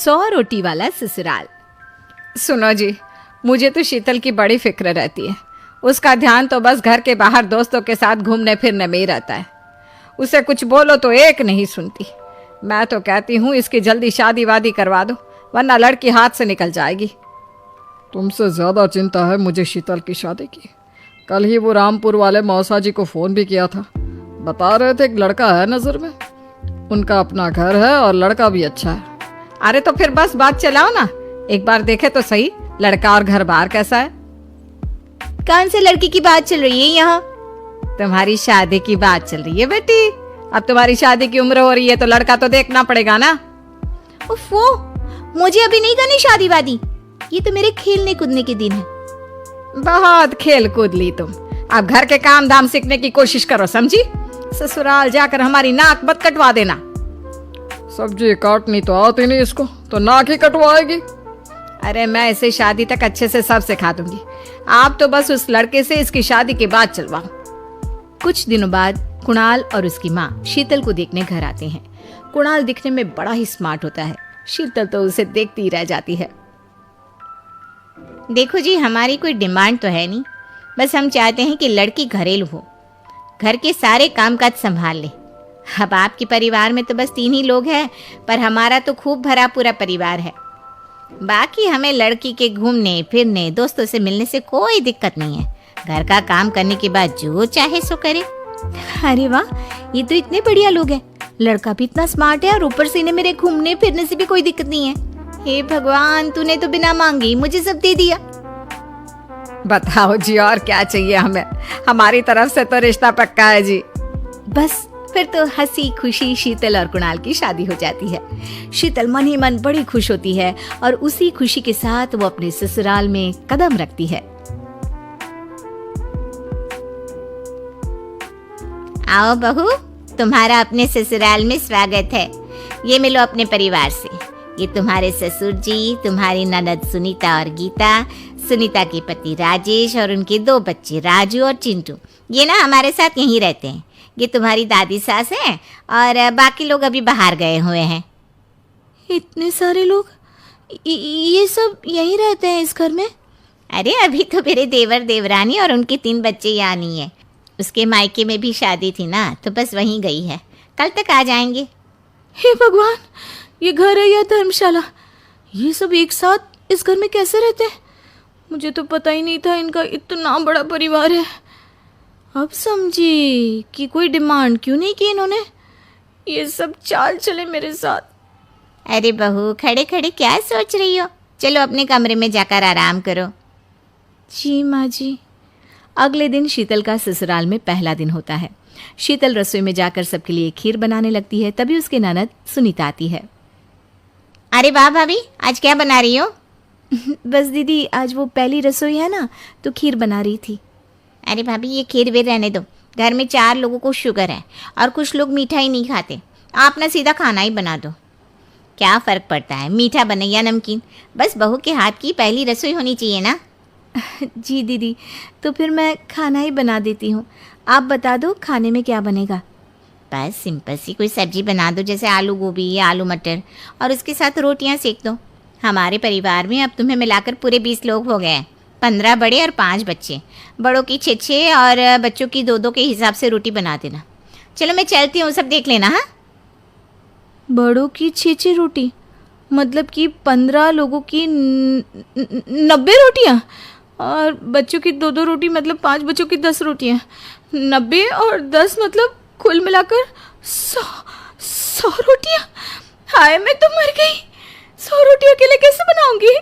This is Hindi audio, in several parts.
100 रोटी वाला ससुराल। सुनो जी, मुझे तो शीतल की बड़ी फिक्र रहती है। उसका ध्यान तो बस घर के बाहर दोस्तों के साथ घूमने फिरने में ही रहता है। उसे कुछ बोलो तो एक नहीं सुनती। मैं तो कहती हूँ इसकी जल्दी शादी वादी करवा दो, वरना लड़की हाथ से निकल जाएगी। तुमसे ज़्यादा चिंता है मुझे शीतल की शादी की। कल ही वो रामपुर वाले मौसा जी को फ़ोन भी किया था। बता रहे थे एक लड़का है नज़र में, उनका अपना घर है और लड़का भी अच्छा है। अरे तो फिर बस बात चलाओ ना, एक बार देखे तो सही लड़का और घर बार कैसा है। कौन से लड़की की बात चल रही है यहाँ? तुम्हारी शादी की बात चल रही है बेटी। अब तुम्हारी शादी की उम्र हो रही है तो लड़का तो देखना पड़ेगा ना। उफ़ो, मुझे अभी नहीं करनी शादी वादी। ये तो मेरे खेलने कूदने के दिन है। बहुत खेल कूद ली तुम, अब घर के काम धाम सीखने की कोशिश करो, समझी? ससुराल जाकर हमारी नाक मत कटवा देना। सब्जी काटनी तो आती नहीं इसको, तो नाक ही कटवाएगी। अरे मैं इसे शादी तक अच्छे से सब सिखा दूंगी। आप तो बस उस लड़के से इसकी शादी की बात चलवाओ। कुछ दिनों बाद कुणाल और उसकी माँ शीतल को देखने घर आते हैं। कुणाल दिखने में बड़ा ही स्मार्ट होता है। शीतल तो उसे देखती ही रह जाती है। देखो जी, हमारी कोई डिमांड तो है नहीं, बस हम चाहते हैं कि लड़की घरेलू हो, घर के सारे कामकाज संभाल ले। अब आपके परिवार में तो बस 3 ही लोग हैं, पर हमारा तो खूब भरा पूरा परिवार है। बाकी हमें लड़की के घूमने फिरने दोस्तों से मिलने से कोई दिक्कत नहीं है। घर का काम करने के बाद जो चाहे सो करे। अरे वाह, ये तो इतने बढ़िया लोग हैं। लड़का भी इतना स्मार्ट है और ऊपर से इन्हें मेरे घूमने फिरने से भी कोई दिक्कत नहीं है। हे भगवान, तूने तो बिना मांगे ही मुझे सब दे दिया। बताओ जी, और क्या चाहिए हमें? हमारी तरफ से तो रिश्ता पक्का है जी। बस फिर तो हंसी खुशी शीतल और कुणाल की शादी हो जाती है। शीतल मन ही मन बड़ी खुश होती है और उसी खुशी के साथ वो अपने ससुराल में कदम रखती है। आओ बहू, तुम्हारा अपने ससुराल में स्वागत है। ये मिलो अपने परिवार से। ये तुम्हारे ससुर जी, तुम्हारी ननद सुनीता और गीता, सुनीता के पति राजेश और उनके 2 बच्चे राजू और चिंटू। ये ना हमारे साथ यहीं रहते हैं। ये तुम्हारी दादी सास है और बाकी लोग अभी बाहर गए हुए हैं। इतने सारे लोग, ये सब यहीं रहते हैं इस घर में? अरे अभी तो मेरे देवर देवरानी और उनके 3 बच्चे यहाँ नहीं है। उसके मायके में भी शादी थी ना, तो बस वहीं गई है। कल तक आ जाएंगे। हे भगवान, ये घर है या धर्मशाला? ये सब एक साथ इस घर में कैसे रहते हैं? मुझे तो पता ही नहीं था इनका इतना बड़ा परिवार है। अब समझी कि कोई डिमांड क्यों नहीं की इन्होंने। ये सब चाल चले मेरे साथ। अरे बहू, खड़े खड़े क्या सोच रही हो? चलो अपने कमरे में जाकर आराम करो। जी माँ जी। अगले दिन शीतल का ससुराल में पहला दिन होता है। शीतल रसोई में जाकर सबके लिए खीर बनाने लगती है। तभी उसकी ननद सुनीता आती है। अरे वाह भाभी, आज क्या बना रही हो? बस दीदी, आज वो पहली रसोई है ना, तो खीर बना रही थी। अरे भाभी, ये खीर वीर रहने दो। घर में 4 लोगों को शुगर है और कुछ लोग मीठा ही नहीं खाते। आप ना सीधा खाना ही बना दो। क्या फ़र्क पड़ता है मीठा बने या नमकीन? बस बहू के हाथ की पहली रसोई होनी चाहिए ना। जी दीदी, तो फिर मैं खाना ही बना देती हूँ। आप बता दो खाने में क्या बनेगा? बस सिंपल सी कोई सब्जी बना दो, जैसे आलू गोभी या आलू मटर, और उसके साथ रोटियां सेक दो। हमारे परिवार में अब तुम्हें मिलाकर पूरे 20 लोग हो गए हैं। 15 बड़े और 5 बच्चे। बड़ों की 6 और बच्चों की 2 के हिसाब से रोटी बना देना। चलो मैं चलती हूँ, सब देख लेना। हाँ, बड़ों की 6 रोटी, मतलब कि 15 लोगों की 90 रोटियाँ, और बच्चों की 2 रोटी, मतलब 5 बच्चों की 10 रोटियाँ। 90 और 10 मतलब कुल मिलाकर 100 रोटियाँ। हाय, मैं तो मर गई। 100 रोटी अकेले कैसे बनाऊंगी?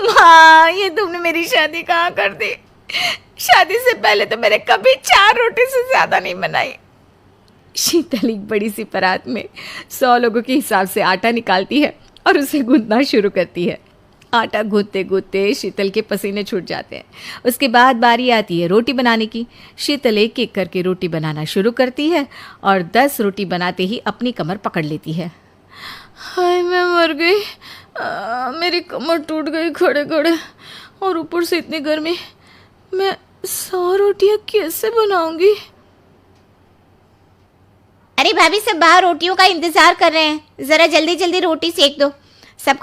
माँ, ये तुमने मेरी शादी कहाँ कर दी? शादी से पहले तो मैंने कभी 4 रोटी से ज़्यादा नहीं बनाई। शीतल एक बड़ी सी परात में 100 लोगों के हिसाब से आटा निकालती है और उसे गूंथना शुरू करती है। आटा गूंथते गूंथते शीतल के पसीने छूट जाते हैं। उसके बाद बारी आती है रोटी बनाने की। शीतल एक एक करके रोटी बनाना शुरू करती है और 10 रोटी बनाते ही अपनी कमर पकड़ लेती है। हाय, मैं मर गई। मेरी कमर टूट गई खड़े खड़े, और ऊपर से इतनी गर्मी। मैं 100 रोटियाँ कैसे बनाऊंगी? अरे भाभी, सब बाहर रोटियों का इंतजार कर रहे हैं। ज़रा जल्दी जल्दी रोटी सेक दो। सब